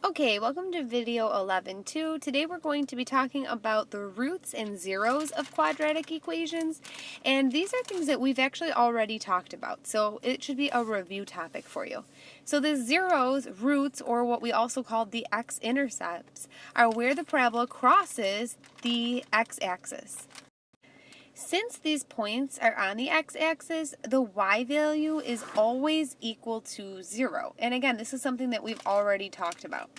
Okay, welcome to video 11.2. Today we're going to be talking about the roots and zeros of quadratic equations, and these are things that we've actually already talked about, so it should be a review topic for you. So the zeros, roots, or what we also call the x-intercepts, are where the parabola crosses the x-axis. Since these points are on the x-axis, the y value is always equal to 0. And again, this is something that we've already talked about.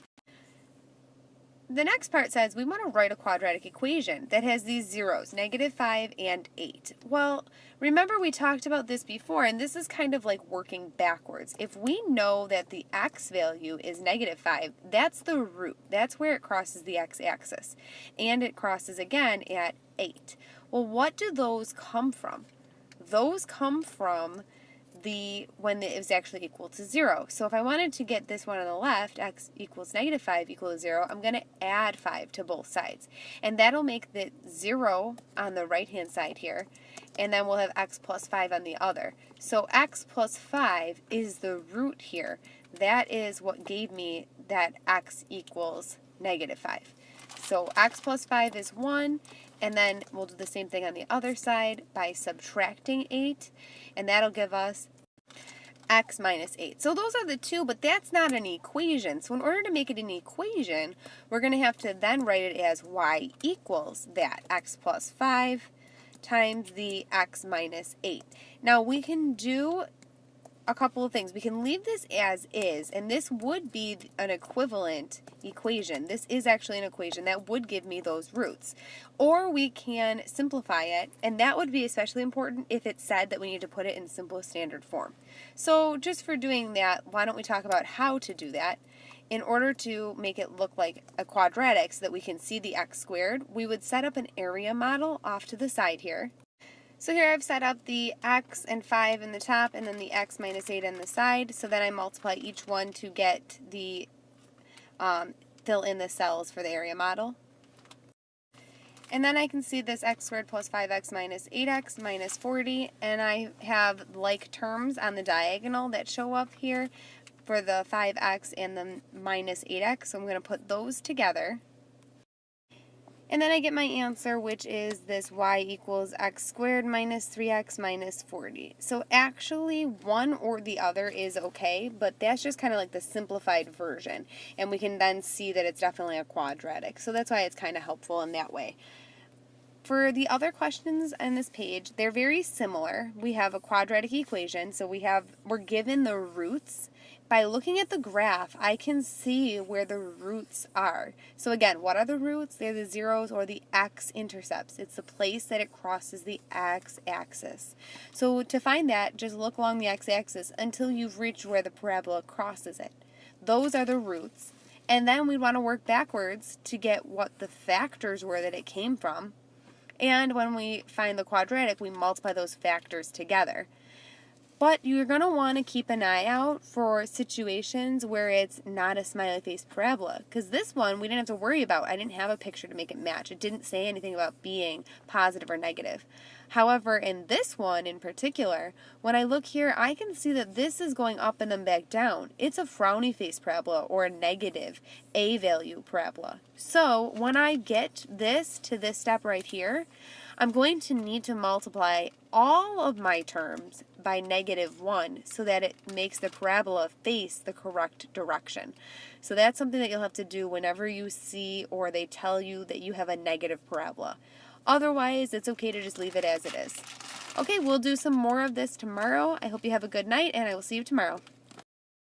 The next part says we want to write a quadratic equation that has these zeros, -5 and 8. Well, remember we talked about this before, and this is kind of like working backwards. If we know that the x value is -5, that's the root. That's where it crosses the x-axis. And it crosses again at 8. Well, what do those come from? Those come from when it was actually equal to 0. So if I wanted to get this one on the left, x equals -5 equal to 0, I'm going to add 5 to both sides. And that'll make the 0 on the right-hand side here, and then we'll have x plus 5 on the other. So x plus 5 is the root here. That is what gave me that x equals -5. So x plus 5 is 1, and then we'll do the same thing on the other side by subtracting 8, and that'll give us x minus 8. So those are the two, but that's not an equation. So in order to make it an equation, we're going to have to then write it as y equals that, x plus 5 times the x minus 8. Now we can do a couple of things. We can leave this as is, and this would be an equivalent equation. This is actually an equation that would give me those roots. Or we can simplify it, and that would be especially important if it said that we need to put it in simplest standard form. So just for doing that, why don't we talk about how to do that? In order to make it look like a quadratic so that we can see the x squared, we would set up an area model off to the side here. So here I've set up the x and 5 in the top and then the x minus 8 on the side. So then I multiply each one to get the, fill in the cells for the area model. And then I can see this x squared plus 5x minus 8x minus 40, and I have like terms on the diagonal that show up here for the 5x and the minus 8x. So I'm going to put those together. And then I get my answer, which is this y equals x squared minus 3x minus 40. So actually, one or the other is okay, but that's just kind of like the simplified version. And we can then see that it's definitely a quadratic. So that's why it's kind of helpful in that way. For the other questions on this page, they're very similar. We have a quadratic equation, so we're given the roots. By looking at the graph, I can see where the roots are. So again, what are the roots? They're the zeros or the x-intercepts. It's the place that it crosses the x-axis. So to find that, just look along the x-axis until you've reached where the parabola crosses it. Those are the roots. And then we want to work backwards to get what the factors were that it came from. And when we find the quadratic, we multiply those factors together. But you're going to want to keep an eye out for situations where it's not a smiley face parabola. Because this one, we didn't have to worry about. I didn't have a picture to make it match. It didn't say anything about being positive or negative. However, in this one in particular, when I look here, I can see that this is going up and then back down. It's a frowny face parabola or a negative A value parabola. So when I get this to this step right here, I'm going to need to multiply all of my terms by -1 so that it makes the parabola face the correct direction. So that's something that you'll have to do whenever you see or they tell you that you have a negative parabola. Otherwise, it's okay to just leave it as it is. Okay, we'll do some more of this tomorrow. I hope you have a good night, and I will see you tomorrow.